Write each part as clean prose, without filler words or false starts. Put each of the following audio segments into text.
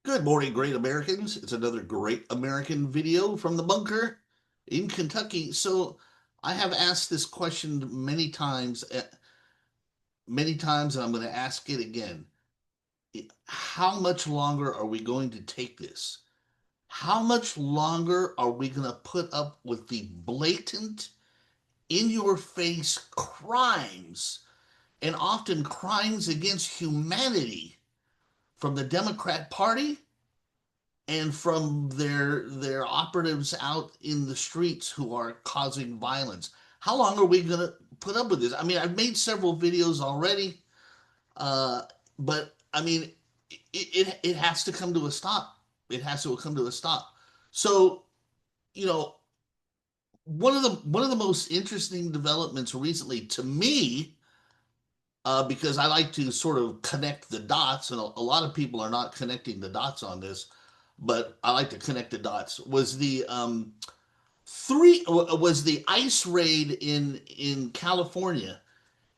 Good morning, great Americans. It's another great American video from the bunker in Kentucky. So I have asked this question many times, and I'm going to ask it again. How much longer are we going to take this? How much longer are we going to put up with the blatant, in your face crimes, and often crimes against humanity from the Democrat Party and from their operatives out in the streets who are causing violence? How long are we going to put up with this? I mean, I've made several videos already, uh, but I mean, it has to come to a stop. It has to come to a stop. So, you know, one of the most interesting developments recently to me, because I like to sort of connect the dots, and a lot of people are not connecting the dots on this, but I like to connect the dots. Was the ICE raid in California,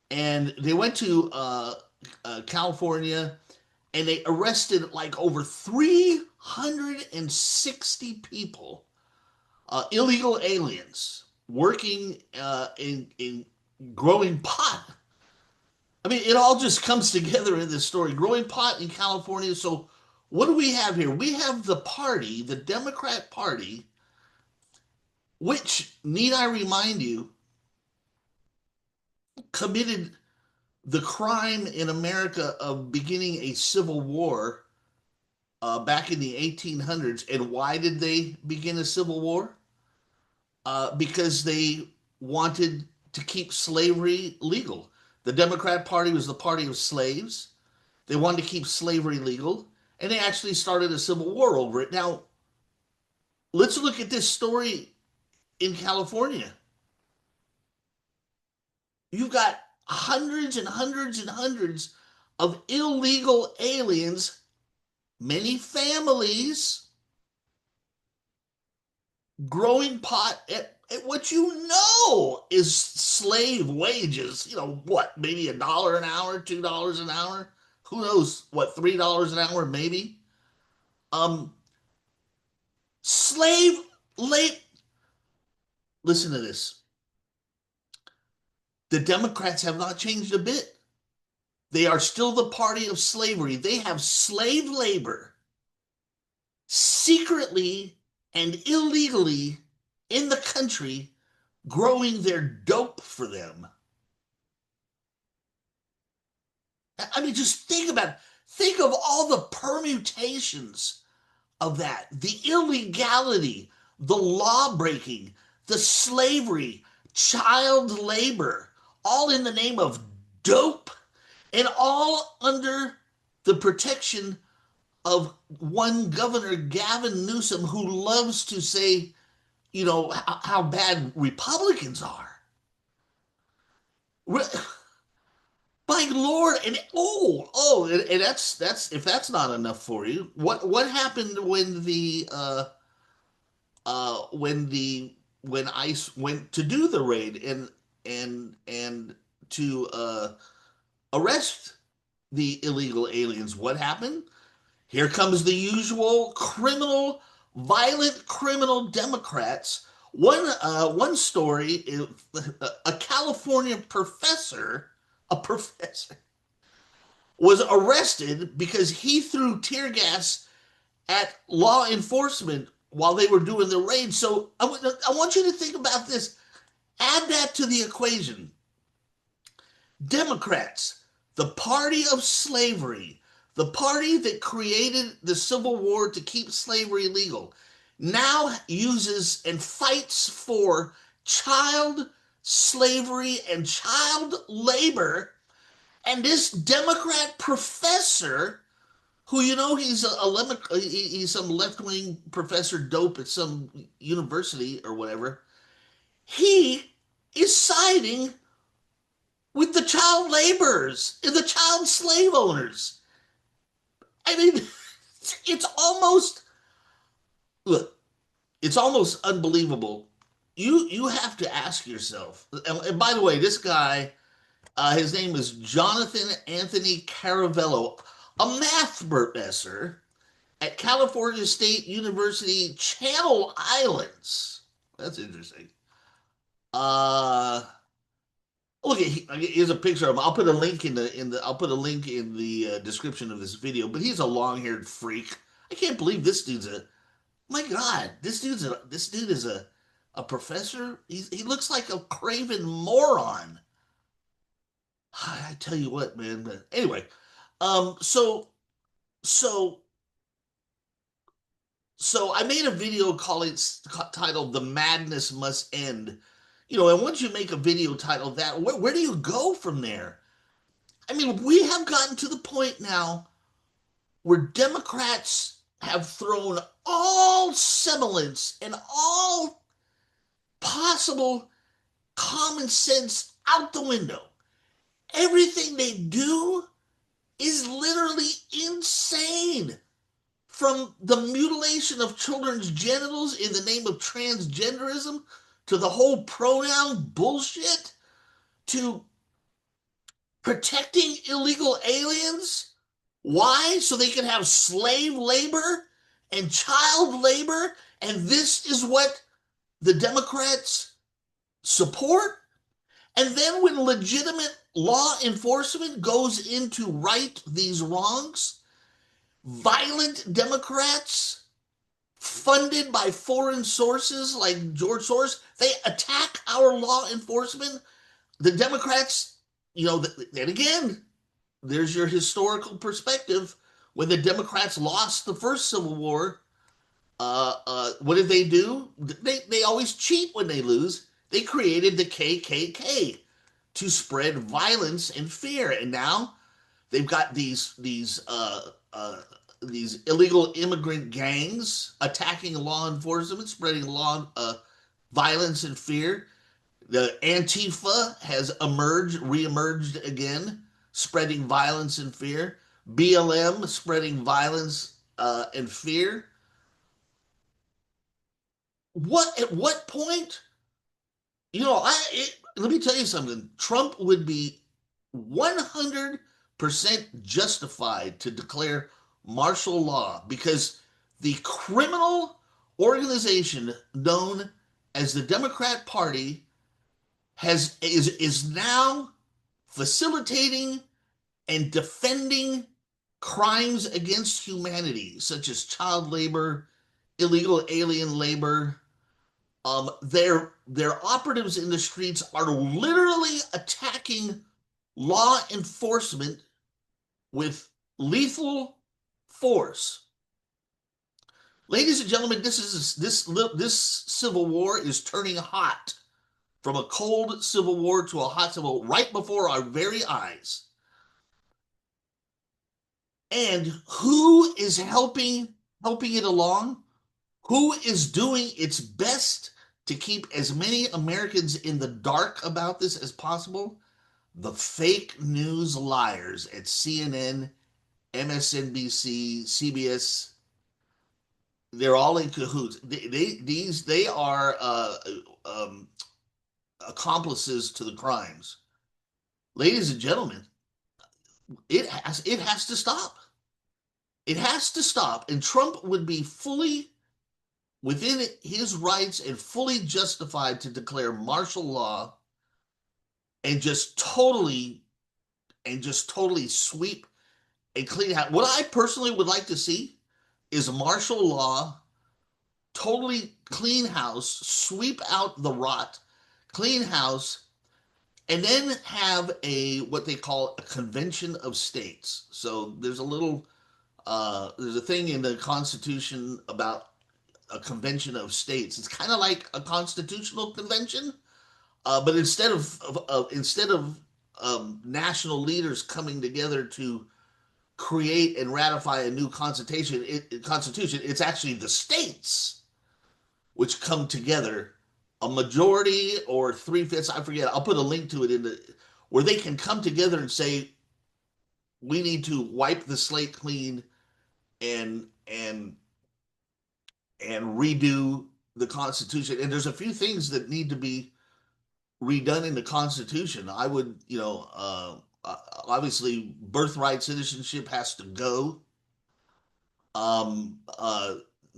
and they went to California, and they arrested like over 360 people, illegal aliens working in growing pot. I mean, it all just comes together in this story. Growing pot in California. So, what do we have here? We have the party, the Democrat Party, which, need I remind you, committed the crime in America of beginning a civil war back in the 1800s. And why did they begin a civil war? Because they wanted to keep slavery legal. The Democrat Party was the party of slaves. They wanted to keep slavery legal, and they actually started a civil war over it. Now, let's look at this story in California. You've got hundreds and hundreds and hundreds of illegal aliens, many families, growing pot at what you know is slave wages. What, maybe $1 an hour, $2 an hour? Who knows what, $3 an hour, maybe? Um, slave late. Listen to this. The Democrats have not changed a bit. They are still the party of slavery. They have slave labor secretly and illegally in the country growing their dope for them. I mean, just think about it. Think of all the permutations of that, the illegality, the law breaking, the slavery, child labor, all in the name of dope, and all under the protection of one Governor Gavin Newsom, who loves to say, how bad Republicans are. My Lord, and and that's if that's not enough for you. What happened when ICE went to do the raid and to arrest the illegal aliens? What happened? Here comes the usual violent criminal Democrats. One story, a California professor, was arrested because he threw tear gas at law enforcement while they were doing the raid. So I want you to think about this. Add that to the equation. Democrats, the party of slavery, the party that created the Civil War to keep slavery legal, now uses and fights for child slavery and child labor. And this Democrat professor, who he's some left-wing professor dope at some university or whatever, he is siding with the child laborers and the child slave owners. I mean, it's almost look, it's almost unbelievable. You have to ask yourself. And by the way, this guy, his name is Jonathan Anthony Caravello, a math professor at California State University, Channel Islands. That's interesting. Uh, Look, here's a picture of him. I'll put a link I'll put a link in the description of this video. But he's a long-haired freak. I can't believe this dude's a. My God, this dude is a professor. He looks like a craven moron. I tell you what, man. But anyway, um, so so so I made a video titled "The Madness Must End." And once you make a video titled that, where do you go from there? I mean, we have gotten to the point now where Democrats have thrown all semblance and all possible common sense out the window. Everything they do is literally insane. From the mutilation of children's genitals in the name of transgenderism to the whole pronoun bullshit to protecting illegal aliens. Why? So they can have slave labor and child labor. And this is what the Democrats support. And then when legitimate law enforcement goes in to right these wrongs, violent Democrats funded by foreign sources like George Soros, they attack our law enforcement. The Democrats, and again, there's your historical perspective. When the Democrats lost the first Civil War, what did they do? They always cheat when they lose. They created the KKK to spread violence and fear, and now they've got these illegal immigrant gangs attacking law enforcement, spreading violence and fear. The Antifa has reemerged again, spreading violence and fear. BLM spreading violence and fear. At what point? Let me tell you something. Trump would be 100% justified to declare martial law because the criminal organization known as the Democrat Party is now facilitating and defending crimes against humanity, such as child labor, illegal alien labor. Their operatives in the streets are literally attacking law enforcement with lethal force. Ladies and gentlemen, this civil war is turning hot, from a cold civil war to a hot civil war right before our very eyes. And who is helping it along? Who is doing its best to keep as many Americans in the dark about this as possible? The fake news liars at CNN, MSNBC, CBS. They're all in cahoots. They are um, accomplices to the crimes. Ladies and gentlemen, it has to stop. It has to stop, and Trump would be fully within his rights and fully justified to declare martial law and just totally sweep and clean out. What I personally would like to see is martial law, totally clean house, sweep out the rot, clean house, and then have what they call a convention of states. So there's a thing in the Constitution about a convention of states. It's kind of like a constitutional convention, but instead of national leaders coming together to create and ratify a new constitution, it's actually the states which come together, a majority or three-fifths. I forget. I'll put a link to it where they can come together and say we need to wipe the slate clean and and and redo the Constitution. And there's a few things that need to be redone in the Constitution. I would, obviously, birthright citizenship has to go. Um,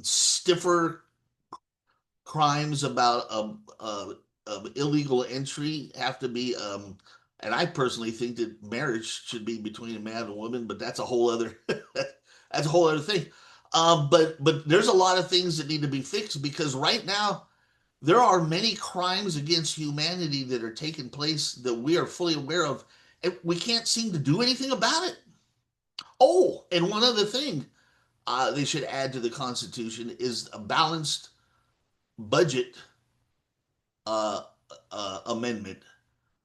Stiffer crimes about illegal entry have to be. And I personally think that marriage should be between a man and a woman, but that's a whole other that's a whole other thing. But there's a lot of things that need to be fixed because right now there are many crimes against humanity that are taking place that we are fully aware of, and we can't seem to do anything about it. Oh, and one other thing they should add to the Constitution is a balanced budget uh, amendment.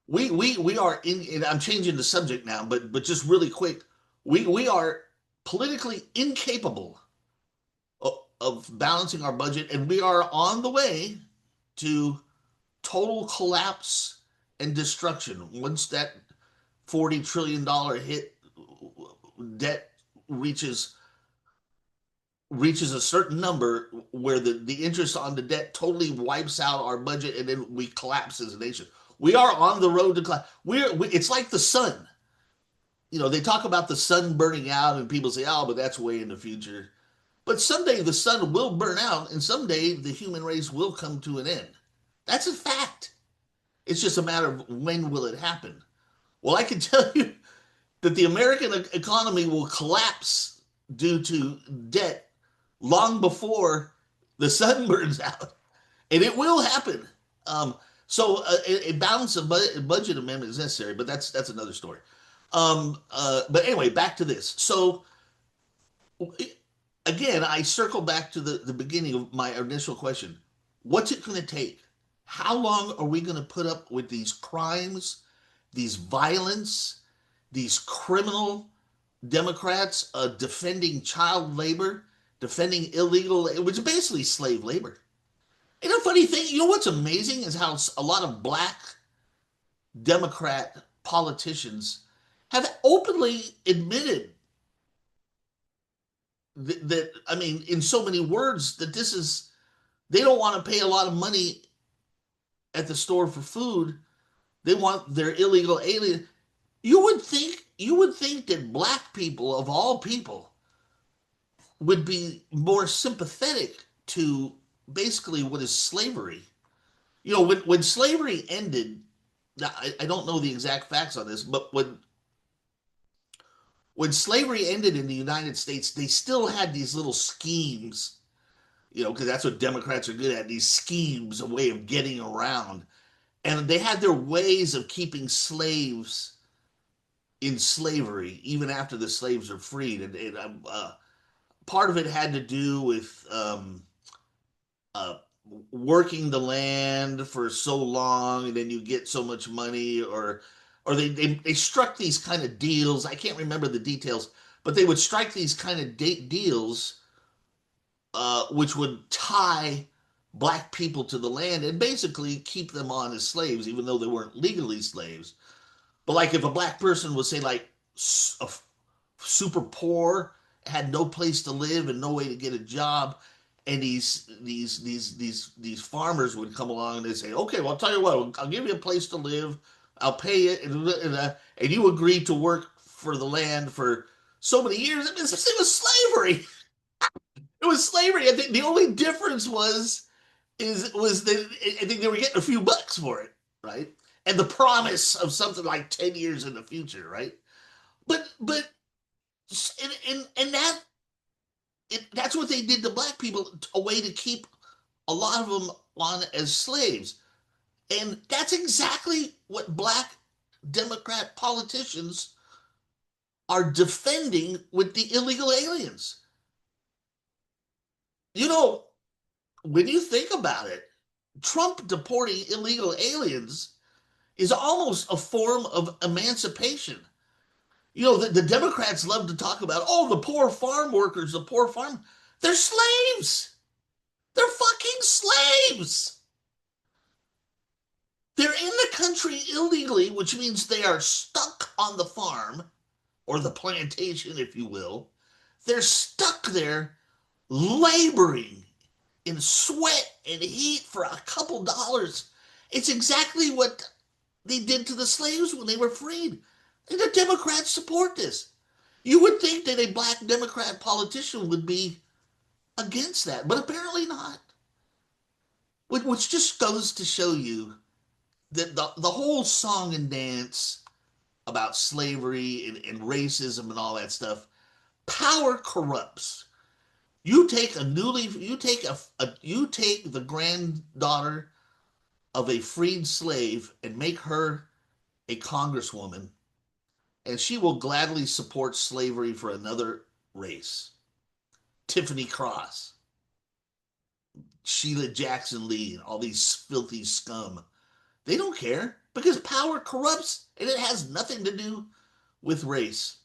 We are in, and I'm changing the subject now, but just really quick, we are politically incapable of balancing our budget, and we are on the way to total collapse and destruction once that $40 trillion hit debt reaches a certain number where the interest on the debt totally wipes out our budget and then we collapse as a nation. We are on the road to collapse. It's like the sun. They talk about the sun burning out and people say, oh, but that's way in the future. But someday the sun will burn out and someday the human race will come to an end. That's a fact. It's just a matter of when will it happen. Well, I can tell you that the American economy will collapse due to debt long before the sun burns out, and it will happen. So a balance of budget amendment is necessary, but that's another story. But anyway, back to this. So again, I circle back to the beginning of my initial question. What's it going to take? How long are we going to put up with these crimes, these violence, these criminal Democrats defending child labor, defending illegal, which is basically slave labor? And a funny thing, what's amazing is how a lot of black Democrat politicians have openly admitted that, I mean, in so many words, that they don't want to pay a lot of money at the store for food. They want their illegal alien. You would think that black people of all people would be more sympathetic to basically what is slavery. When slavery ended, I don't know the exact facts on this, but when slavery ended in the United States, they still had these little schemes, because that's what Democrats are good at, these schemes, a way of getting around. And they had their ways of keeping slaves in slavery, even after the slaves are freed. And part of it had to do with uh, working the land for so long, and then you get so much money, or they struck these kind of deals. I can't remember the details, but they would strike these kind of deals, which would tie black people to the land and basically keep them on as slaves, even though they weren't legally slaves. But like if a black person was, say, like super poor, had no place to live and no way to get a job, and these farmers would come along and they say, okay, well, I'll tell you what, I'll give you a place to live, I'll pay it, and you agree to work for the land for so many years. It was slavery. It was slavery. I think the only difference was that I think they were getting a few bucks for it, right? And the promise of something like 10 years in the future, right? But and that's what they did to black people, a way to keep a lot of them on as slaves. And that's exactly what black Democrat politicians are defending with the illegal aliens. You know, when you think about it, Trump deporting illegal aliens is almost a form of emancipation. The Democrats love to talk about, oh, the poor farm workers, the poor farm. They're slaves. They're fucking slaves. They're in the country illegally, which means they are stuck on the farm or the plantation, if you will. They're stuck there laboring in sweat and heat for a couple dollars. It's exactly what they did to the slaves when they were freed. And the Democrats support this. You would think that a black Democrat politician would be against that, but apparently not. Which just goes to show you that the whole song and dance about slavery and racism and all that stuff, power corrupts. You take the granddaughter of a freed slave and make her a congresswoman, and she will gladly support slavery for another race. Tiffany Cross, Sheila Jackson Lee, and all these filthy scum. They don't care because power corrupts and it has nothing to do with race.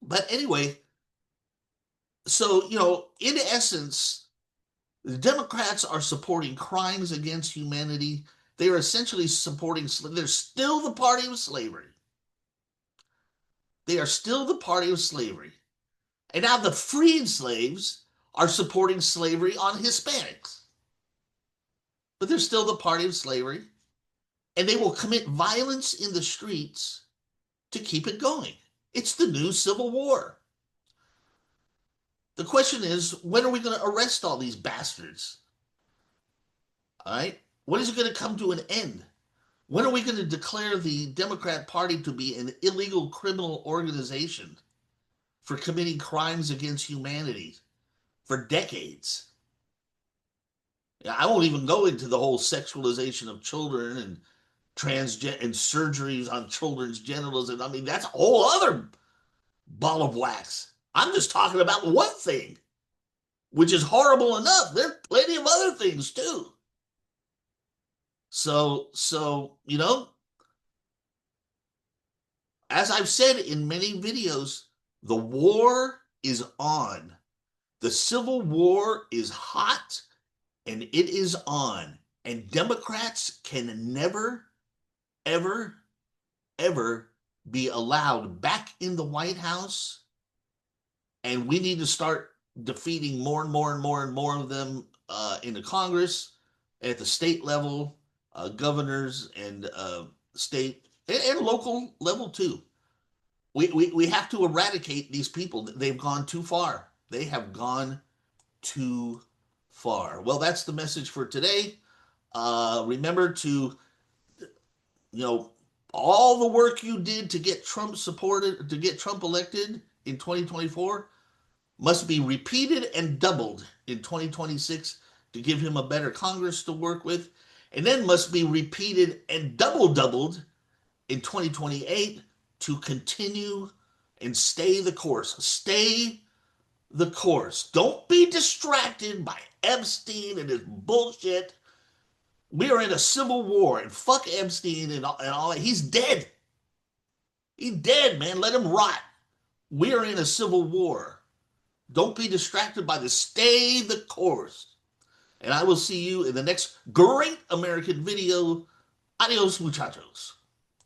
But anyway, so, in essence, the Democrats are supporting crimes against humanity. They are essentially supporting, they're still the party of slavery. They are still the party of slavery. And now the freed slaves are supporting slavery on Hispanics. But they're still the party of slavery. And they will commit violence in the streets to keep it going. It's the new Civil War. The question is, when are we going to arrest all these bastards? All right? When is it going to come to an end? When are we going to declare the Democrat Party to be an illegal criminal organization for committing crimes against humanity for decades? I won't even go into the whole sexualization of children and and surgeries on children's genitals. And I mean, that's a whole other ball of wax. I'm just talking about one thing, which is horrible enough. There's plenty of other things too. So, as I've said in many videos, the war is on. The Civil War is hot and it is on. And Democrats can never, ever, ever be allowed back in the White House. And we need to start defeating more and more and more and more of them in the Congress, at the state level, governors and state and local level too. We have to eradicate these people. They've gone too far. They have gone too far. Well, that's the message for today. Remember to, all the work you did to get Trump supported, to get Trump elected in 2024 must be repeated and doubled in 2026 to give him a better Congress to work with, and then must be repeated and doubled in 2028 to continue and stay the course. Stay the course. Don't be distracted by Epstein and his bullshit. We are in a civil war, and fuck Epstein and all that. He's dead. He's dead, man. Let him rot. We are in a civil war. Don't be distracted by this. Stay the course. And I will see you in the next great American video. Adios, muchachos.